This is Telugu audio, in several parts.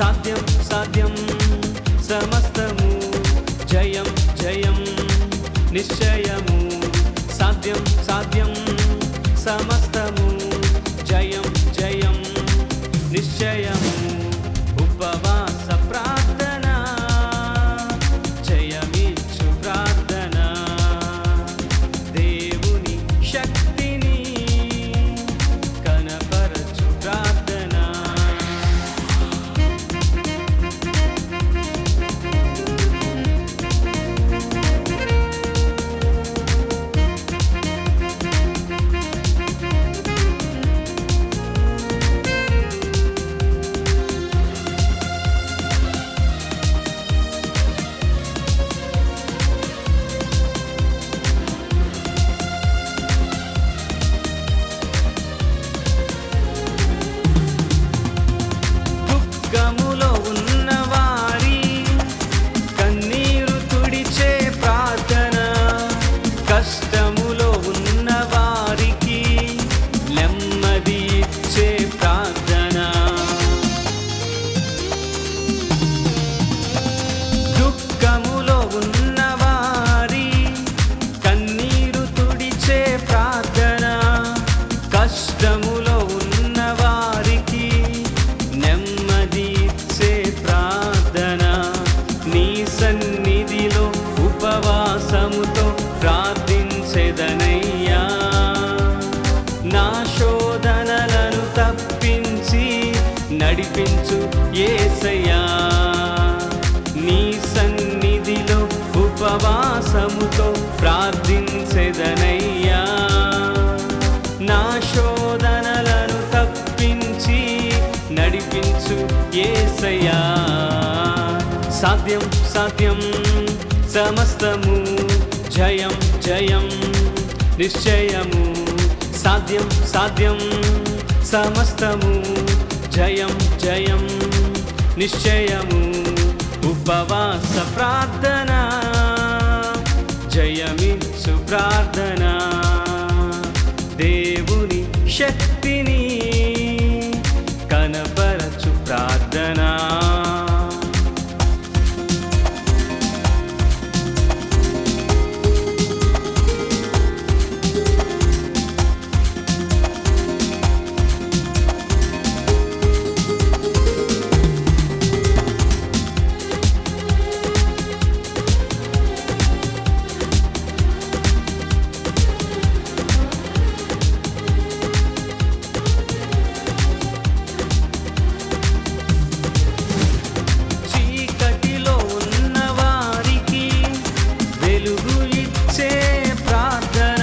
సాధ్యం సాధ్యం సమస్తము జయం జయం నిశ్చయము సాధ్యం సాధ్యం సమస్తము జయం జయం నిశ్చయము ఉపవాస ప్రార్థన జయమిచ్చు ప్రార్థన దేవుని శక్తిని కనపరచు ప్రార్థన దుఃఖములో ఉన్నవారి కన్నీరు తుడిచే ప్రార్థన కష్టములో ఉన్నవారికి నెమ్మది ఇచ్చే ప్రార్థన దుఃఖములో ఉన్నవారి కన్నీరు తుడిచే ప్రార్థన కష్టములో ఉన్నవారికి నెమ్మది ఇచ్చే ప్రార్థన నీ సన్నిధిలో ఉపవాసముతో ప్రార్థించెదనయ్యా నా శోధనలను తప్పించి నడిపించు యేసయ్యా నీ సన్నిధిలో ఉపవాసముతో ప్రార్థించెదనయ్యా నా శోధనలను తప్పించి నడిపించు యేసయ్యా సాధ్యం సాధ్యం సమస్తము జయం జయం నిశ్చయము సాధ్యం సాధ్యం సమస్తము జయం జయం నిశ్చయము ఉపవాస ప్రార్థన జయమిచ్చు ప్రార్థన దేవుని శక్తిని కనపరచు ప్రార్థన చీకటిలో ఉన్నవారికి వెలుగు ఇచ్చే ప్రార్థన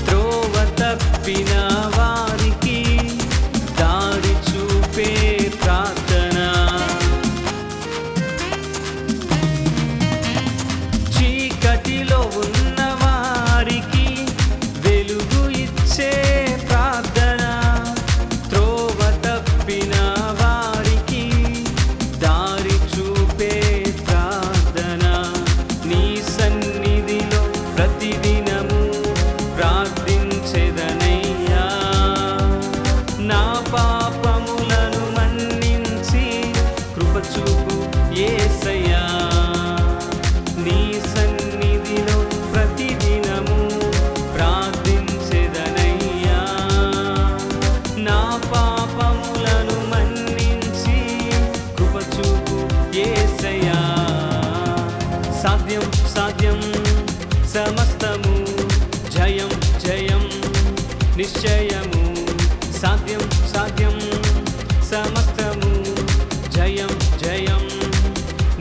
త్రోవ తప్పిన వారికి దారి చూపే ప్రార్థన చీకటిలో ఉన్నవారికి వెలుగు ఇచ్చే ప్రార్థన త్రోవ తప్పిన వారికి దారి చూపే ప్రార్థన నీ సన్నిధిలో ప్రతిదినము ప్రార్థించెదనయ్యా నా పాపములను మన్నించి కృపచూపు యేసయ్యా నీ సన్నిధిలో ప్రతిదినము ప్రార్థించెదనయ్యా నా పాపములను మన్నించి కృపచూపు యేసయ్యా సాధ్యం సాధ్యం సమస్తము జయం జయం నిశ్చయము సాధ్యం సాధ్యం సమస్తము జయం జయం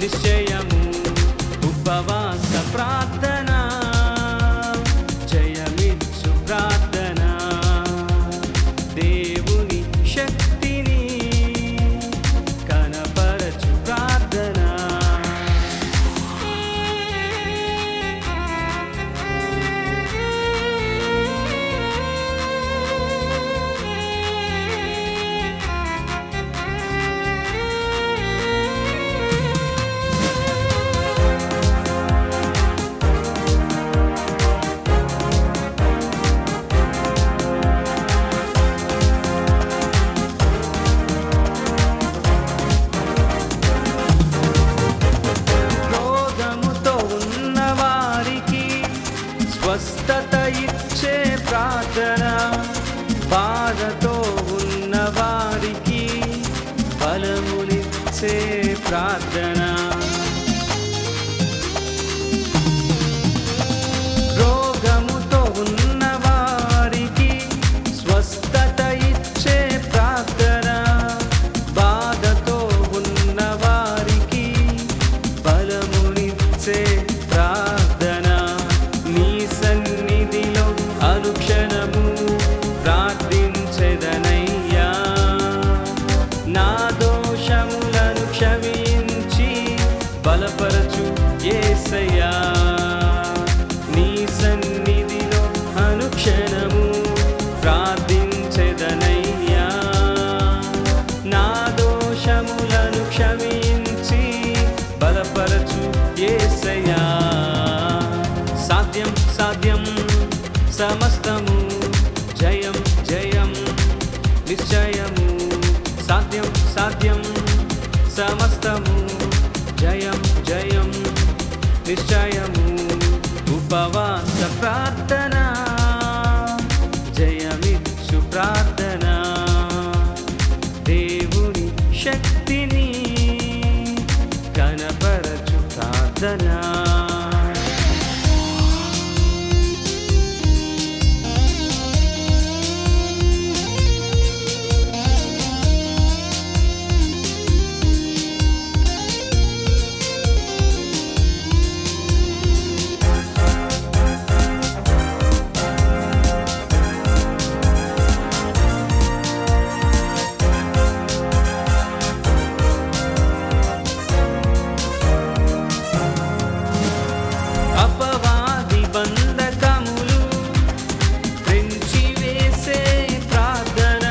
నిశ్చయము ఉపవాస ప్రార్థన జయమిచ్చు ప్రార్థన దేవుని శక్తిని కనపరచు ప్రార్థన బలమునిచ్చే ప్రార్థన. రోగముతో ఉన్న వారికి స్వస్థత ఇచ్చే ప్రార్థన. బాధతో ఉన్న వారికి బలమునిచ్చే ప్రార్థన. నీ సన్నిధిలో అనుక్షణము ప్రార్థించెదనయ్యా. నా దోషములను క్షమించి బలపరచు యేసయ్యా. నీ సన్నిధిలో అనుక్షణము ప్రార్థించెదనయ్యా. నా దోషములను క్షమించి బలపరచు యేసయ్యా. సాధ్యం సాధ్యం సమస్తము జయం జయం నిశ్చయము. సాధ్యం సాధ్యం సమస్తము జయం జయం నిశ్చయము. ఉపవాస ప్రార్థన జయమిచ్చు ప్రార్థన. దేవుని శక్తిని కనపరచు ప్రార్థన. అపవాది బంధకములు తెంచివేసే ప్రార్థన.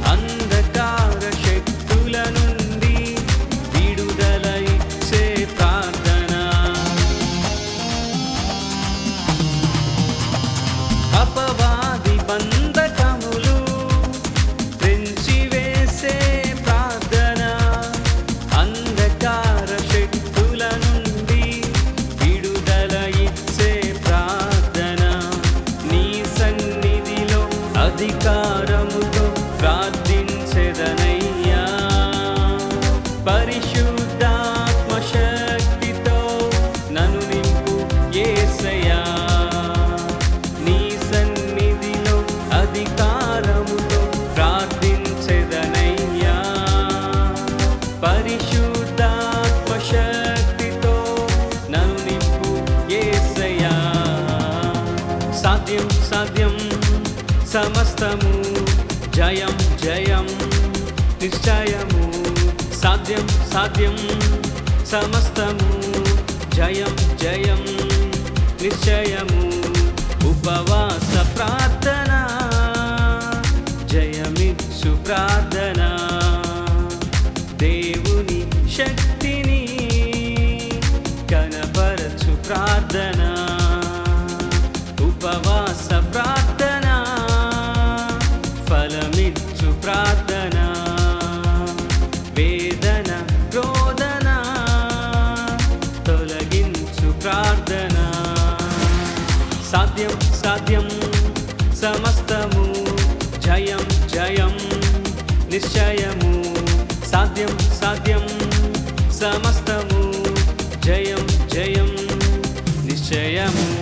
అంధకార శక్తుల నుండి విడుదల ఇచ్చే ప్రార్థన. అపవాది బంధకములు తెంచివేసే ప్రార్థన. అంధకార శక్తుల నుండి విడుదల ఇచ్చే ప్రార్థన. నీ సన్నిధిలో అధికారముతో ప్రార్థించెదనయ్యా. పరిశుద్ధాత్మ శక్తితో నన్ను నింపు యేసయ్యా. నీ సన్నిధిలో అధికారముతో ప్రార్థించెదనయ్యా. పరిశుద్ధాత్మ శక్తితో నన్ను నింపు యేసయ్యా. సాధ్యం సాధ్యం సమస్తము జయం జయం నిశ్చయము. సాధ్యం సాధ్యం సమస్తము జయం జయం నిశ్చయము. ఉపవాస ప్రార్థన జయమిచ్చు ప్రార్థన. దేవుని శక్తిని కనపరచు ప్రార్థన. ఉపవాస ప్రార్థన ఫలమిచ్చు ప్రార్థన. వేదన రోదన తొలగించు ప్రార్థన. సాధ్యం సాధ్యం సమస్తము జయం జయం నిశ్చయము. సాధ్యం సాధ్యం సమస్తము జయం జయం నిశ్చయము.